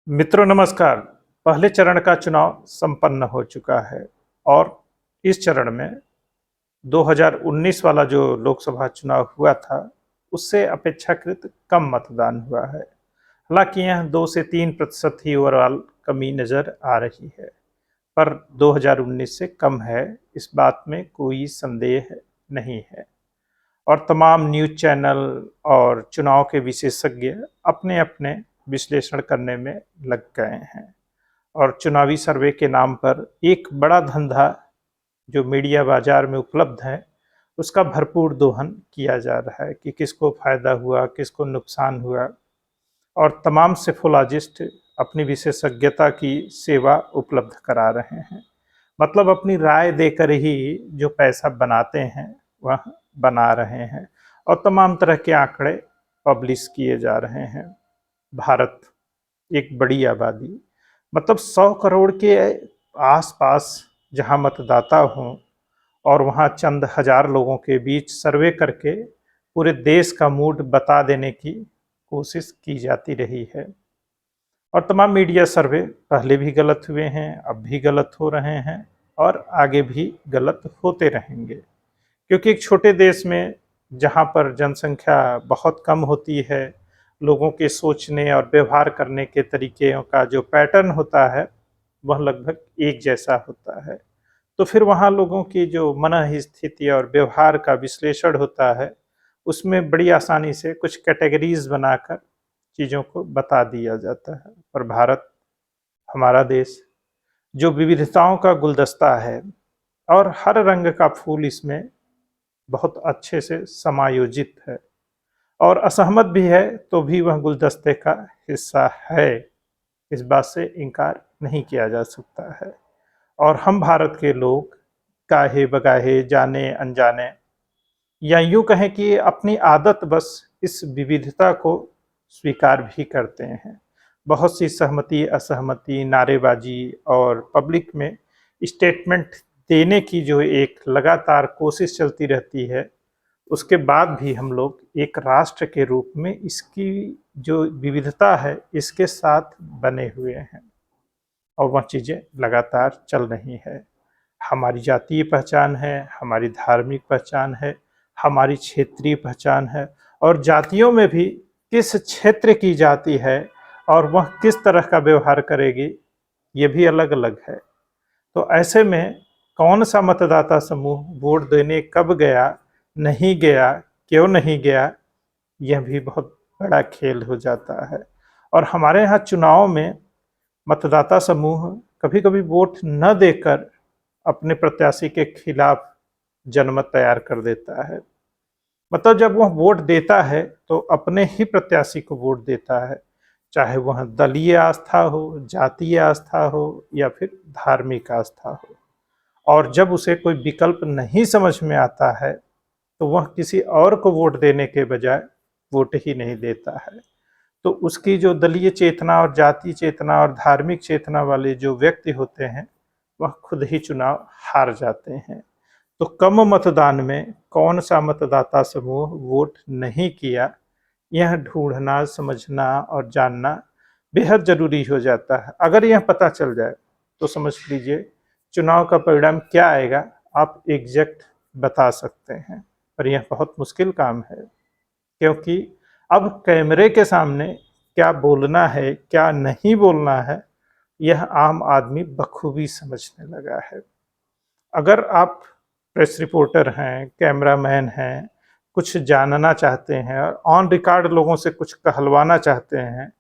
मित्रों नमस्कार। पहले चरण का चुनाव संपन्न हो चुका है और इस चरण में 2019 वाला जो लोकसभा चुनाव हुआ था उससे अपेक्षाकृत कम मतदान हुआ है। हालांकि यह 2 से 3% ही ओवरऑल कमी नजर आ रही है, पर 2019 से कम है, इस बात में कोई संदेह नहीं है। और तमाम न्यूज़ चैनल और चुनाव के विशेषज्ञ अपने अपने विश्लेषण करने में लग गए हैं और चुनावी सर्वे के नाम पर एक बड़ा धंधा जो मीडिया बाजार में उपलब्ध है उसका भरपूर दोहन किया जा रहा है कि किसको फायदा हुआ, किसको नुकसान हुआ। और तमाम सेफोलॉजिस्ट अपनी विशेषज्ञता की सेवा उपलब्ध करा रहे हैं, मतलब अपनी राय देकर ही जो पैसा बनाते हैं वह बना रहे हैं और तमाम तरह के आंकड़े पब्लिश किए जा रहे हैं। भारत एक बड़ी आबादी, मतलब 100 करोड़ के आसपास जहां मतदाता हों और वहां चंद हजार लोगों के बीच सर्वे करके पूरे देश का मूड बता देने की कोशिश की जाती रही है। और तमाम मीडिया सर्वे पहले भी गलत हुए हैं, अब भी गलत हो रहे हैं और आगे भी गलत होते रहेंगे, क्योंकि एक छोटे देश में जहाँ पर जनसंख्या बहुत कम होती है, लोगों के सोचने और व्यवहार करने के तरीके का जो पैटर्न होता है वह लगभग एक जैसा होता है। तो फिर वहाँ लोगों की जो मन स्थिति और व्यवहार का विश्लेषण होता है उसमें बड़ी आसानी से कुछ कैटेगरीज बनाकर चीज़ों को बता दिया जाता है। पर भारत, हमारा देश, जो विविधताओं का गुलदस्ता है और हर रंग का फूल इसमें बहुत अच्छे से समायोजित है और असहमत भी है तो भी वह गुलदस्ते का हिस्सा है, इस बात से इनकार नहीं किया जा सकता है। और हम भारत के लोग काहे बगाहे, जाने अनजाने, या यूं कहें कि अपनी आदत बस इस विविधता को स्वीकार भी करते हैं। बहुत सी सहमति असहमति, नारेबाजी और पब्लिक में स्टेटमेंट देने की जो एक लगातार कोशिश चलती रहती है, उसके बाद भी हम लोग एक राष्ट्र के रूप में इसकी जो विविधता है इसके साथ बने हुए हैं और वह चीज़ें लगातार चल रही है। हमारी जातीय पहचान है, हमारी धार्मिक पहचान है, हमारी क्षेत्रीय पहचान है और जातियों में भी किस क्षेत्र की जाति है और वह किस तरह का व्यवहार करेगी ये भी अलग अलग है। तो ऐसे में कौन सा मतदाता समूह वोट देने कब गया, नहीं गया, क्यों नहीं गया, यह भी बहुत बड़ा खेल हो जाता है। और हमारे यहाँ चुनाव में मतदाता समूह कभी कभी वोट न देकर अपने प्रत्याशी के खिलाफ जनमत तैयार कर देता है। मतलब जब वह वोट देता है तो अपने ही प्रत्याशी को वोट देता है, चाहे वह दलीय आस्था हो, जातीय आस्था हो या फिर धार्मिक आस्था हो। और जब उसे कोई विकल्प नहीं समझ में आता है तो वह किसी और को वोट देने के बजाय वोट ही नहीं देता है। तो उसकी जो दलीय चेतना और जातीय चेतना और धार्मिक चेतना वाले जो व्यक्ति होते हैं वह खुद ही चुनाव हार जाते हैं। तो कम मतदान में कौन सा मतदाता समूह वोट नहीं किया, यह ढूंढना, समझना और जानना बेहद जरूरी हो जाता है। अगर यह पता चल जाए तो समझ लीजिए चुनाव का परिणाम क्या आएगा आप एग्जैक्ट बता सकते हैं। पर यह बहुत मुश्किल काम है, क्योंकि अब कैमरे के सामने क्या बोलना है, क्या नहीं बोलना है, यह आम आदमी बखूबी समझने लगा है। अगर आप प्रेस रिपोर्टर हैं, कैमरामैन हैं, कुछ जानना चाहते हैं और ऑन रिकॉर्ड लोगों से कुछ कहलवाना चाहते हैं,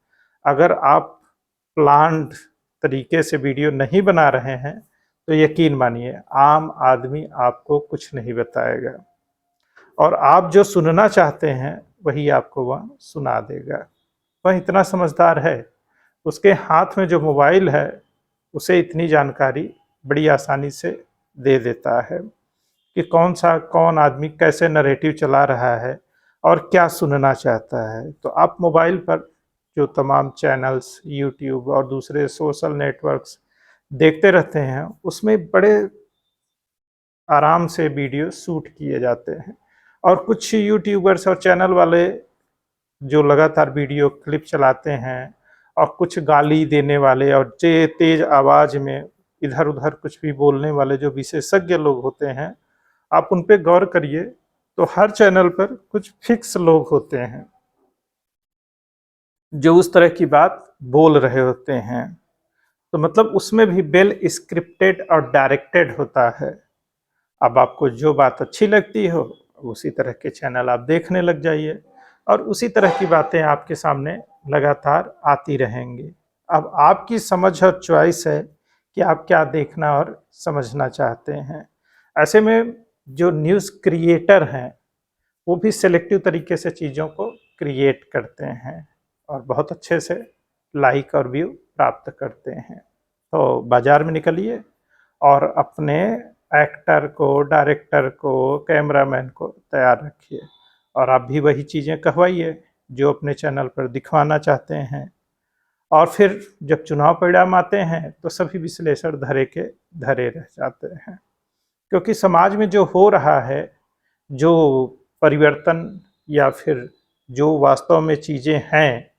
अगर आप प्लान्ड तरीके से वीडियो नहीं बना रहे हैं तो यकीन मानिए आम आदमी आपको कुछ नहीं बताएगा और आप जो सुनना चाहते हैं वही आपको वह सुना देगा। वह इतना समझदार है, उसके हाथ में जो मोबाइल है उसे इतनी जानकारी बड़ी आसानी से दे देता है कि कौन आदमी कैसे नैरेटिव चला रहा है और क्या सुनना चाहता है। तो आप मोबाइल पर जो तमाम चैनल्स, यूट्यूब और दूसरे सोशल नेटवर्क्स देखते रहते हैं उसमें बड़े आराम से वीडियो शूट किए जाते हैं और कुछ यूट्यूबर्स और चैनल वाले जो लगातार वीडियो क्लिप चलाते हैं और कुछ गाली देने वाले और तेज आवाज में इधर उधर कुछ भी बोलने वाले जो विशेषज्ञ लोग होते हैं, आप उन पे गौर करिए तो हर चैनल पर कुछ फिक्स लोग होते हैं जो उस तरह की बात बोल रहे होते हैं। तो मतलब उसमें भी वेल स्क्रिप्टेड और डायरेक्टेड होता है। अब आपको जो बात अच्छी लगती हो उसी तरह के चैनल आप देखने लग जाइए और उसी तरह की बातें आपके सामने लगातार आती रहेंगी। अब आपकी समझ और चॉइस है कि आप क्या देखना और समझना चाहते हैं। ऐसे में जो न्यूज़ क्रिएटर हैं वो भी सेलेक्टिव तरीके से चीज़ों को क्रिएट करते हैं और बहुत अच्छे से लाइक और व्यू प्राप्त करते हैं। तो बाजार में निकलिए और अपने एक्टर को, डायरेक्टर को, कैमरामैन को तैयार रखिए और आप भी वही चीज़ें कहवाइए जो अपने चैनल पर दिखवाना चाहते हैं। और फिर जब चुनाव परिणाम आते हैं तो सभी विश्लेषण धरे के धरे रह जाते हैं, क्योंकि समाज में जो हो रहा है, जो परिवर्तन या फिर जो वास्तव में चीज़ें हैं,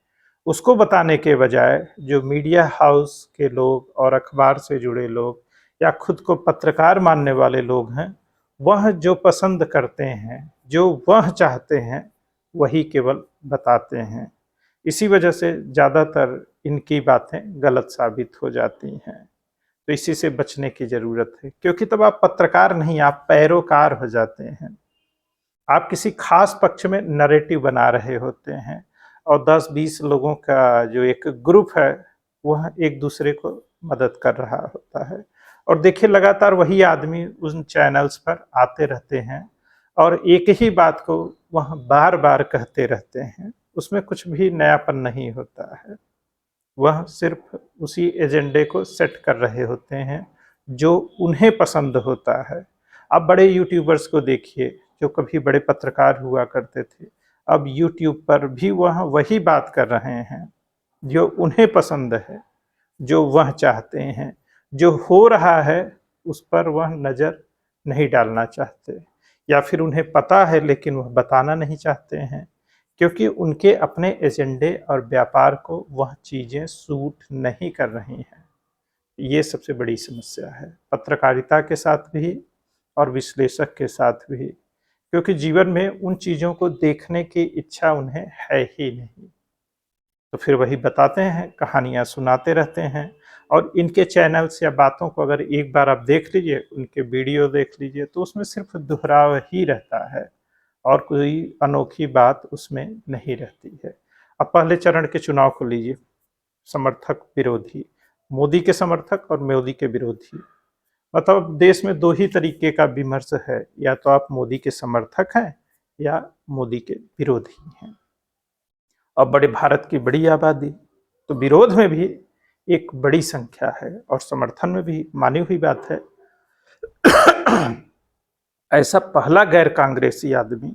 उसको बताने के बजाय जो मीडिया हाउस के लोग और अखबार से जुड़े लोग या खुद को पत्रकार मानने वाले लोग हैं, वह जो पसंद करते हैं, जो वह चाहते हैं, वही केवल बताते हैं। इसी वजह से ज़्यादातर इनकी बातें गलत साबित हो जाती हैं। तो इसी से बचने की ज़रूरत है, क्योंकि तब आप पत्रकार नहीं, आप पैरोकार हो जाते हैं। आप किसी खास पक्ष में नैरेटिव बना रहे होते हैं और 10-20 लोगों का जो एक ग्रुप है वह एक दूसरे को मदद कर रहा होता है। और देखिए लगातार वही आदमी उन चैनल्स पर आते रहते हैं और एक ही बात को वह बार बार कहते रहते हैं। उसमें कुछ भी नयापन नहीं होता है, वह सिर्फ उसी एजेंडे को सेट कर रहे होते हैं जो उन्हें पसंद होता है। अब बड़े यूट्यूबर्स को देखिए जो कभी बड़े पत्रकार हुआ करते थे, अब यूट्यूब पर भी वह वही बात कर रहे हैं जो उन्हें पसंद है, जो वह चाहते हैं। जो हो रहा है उस पर वह नज़र नहीं डालना चाहते, या फिर उन्हें पता है लेकिन वह बताना नहीं चाहते हैं, क्योंकि उनके अपने एजेंडे और व्यापार को वह चीज़ें सूट नहीं कर रही हैं। ये सबसे बड़ी समस्या है पत्रकारिता के साथ भी और विश्लेषक के साथ भी, क्योंकि जीवन में उन चीज़ों को देखने की इच्छा उन्हें है ही नहीं। तो फिर वही बताते हैं, कहानियाँ सुनाते रहते हैं। और इनके चैनल्स या बातों को अगर एक बार आप देख लीजिए, उनके वीडियो देख लीजिए, तो उसमें सिर्फ दोहराव ही रहता है और कोई अनोखी बात उसमें नहीं रहती है। अब पहले चरण के चुनाव को लीजिए, समर्थक विरोधी, मोदी के समर्थक और मोदी के विरोधी। मतलब देश में दो ही तरीके का विमर्श है, या तो आप मोदी के समर्थक हैं या मोदी के विरोधी हैं। अब बड़े भारत की बड़ी आबादी, तो विरोध में भी एक बड़ी संख्या है और समर्थन में भी मानी हुई बात है। ऐसा पहला गैर कांग्रेसी आदमी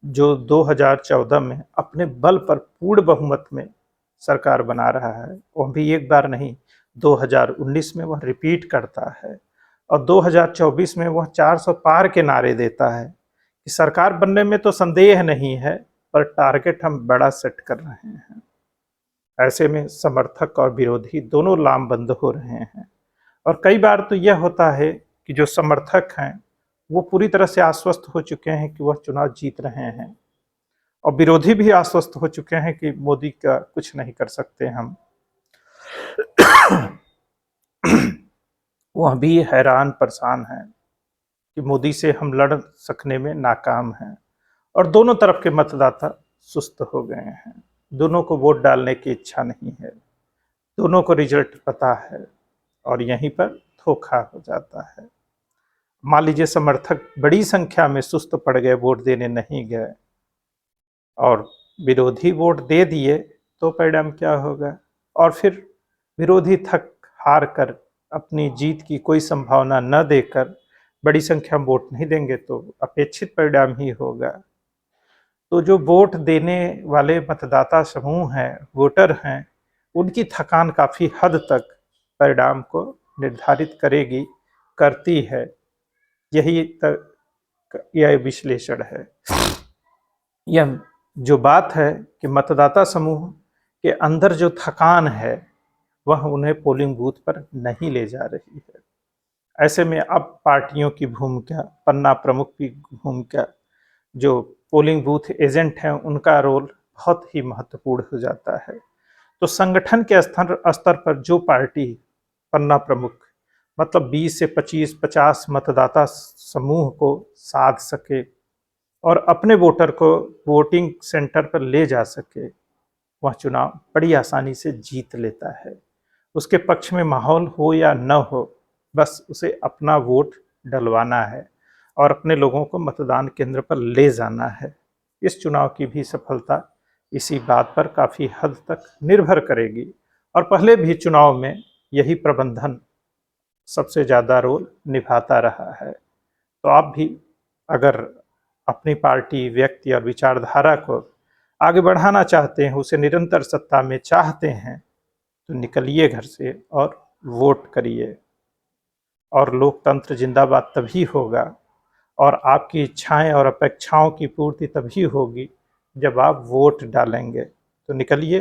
जो 2014 में अपने बल पर पूर्ण बहुमत में सरकार बना रहा है, वह भी एक बार नहीं, 2019 में वह रिपीट करता है और 2024 में वह 400 पार के नारे देता है कि सरकार बनने में तो संदेह नहीं है, पर टारगेट हम बड़ा सेट कर रहे हैं। ऐसे में समर्थक और विरोधी दोनों लामबंद हो रहे हैं और कई बार तो यह होता है कि जो समर्थक हैं वो पूरी तरह से आश्वस्त हो चुके हैं कि वह चुनाव जीत रहे हैं और विरोधी भी आश्वस्त हो चुके हैं कि मोदी का कुछ नहीं कर सकते हम। वह भी हैरान परेशान हैं कि मोदी से हम लड़ सकने में नाकाम हैं और दोनों तरफ के मतदाता सुस्त हो गए हैं। दोनों को वोट डालने की इच्छा नहीं है, दोनों को रिजल्ट पता है और यहीं पर धोखा हो जाता है। मान लीजिए समर्थक बड़ी संख्या में सुस्त पड़ गए, वोट देने नहीं गए और विरोधी वोट दे दिए, तो परिणाम क्या होगा? और फिर विरोधी थक हार कर अपनी जीत की कोई संभावना न देकर बड़ी संख्या में वोट नहीं देंगे तो अपेक्षित परिणाम ही होगा। तो जो वोट देने वाले मतदाता समूह हैं, वोटर हैं, उनकी थकान काफ़ी हद तक परिणाम को निर्धारित करेगी, करती है। यही यह विश्लेषण है। यह जो बात है कि मतदाता समूह के अंदर जो थकान है वह उन्हें पोलिंग बूथ पर नहीं ले जा रही है। ऐसे में अब पार्टियों की भूमिका, पन्ना प्रमुख की भूमिका, जो पोलिंग बूथ एजेंट हैं उनका रोल बहुत ही महत्वपूर्ण हो जाता है। तो संगठन के स्तर पर जो पार्टी पन्ना प्रमुख मतलब 20 से 25-50 मतदाता समूह को साध सके और अपने वोटर को वोटिंग सेंटर पर ले जा सके, वह चुनाव बड़ी आसानी से जीत लेता है। उसके पक्ष में माहौल हो या न हो, बस उसे अपना वोट डलवाना है और अपने लोगों को मतदान केंद्र पर ले जाना है। इस चुनाव की भी सफलता इसी बात पर काफ़ी हद तक निर्भर करेगी और पहले भी चुनाव में यही प्रबंधन सबसे ज़्यादा रोल निभाता रहा है। तो आप भी अगर अपनी पार्टी, व्यक्ति और विचारधारा को आगे बढ़ाना चाहते हैं, उसे निरंतर सत्ता में चाहते हैं, तो निकलिए घर से और वोट करिए। और लोकतंत्र जिंदाबाद तभी होगा और आपकी इच्छाएं और अपेक्षाओं की पूर्ति तभी होगी जब आप वोट डालेंगे। तो निकलिए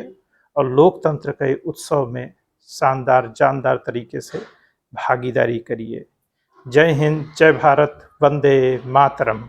और लोकतंत्र के उत्सव में शानदार जानदार तरीके से भागीदारी करिए। जय हिंद, जय भारत, वंदे मातरम।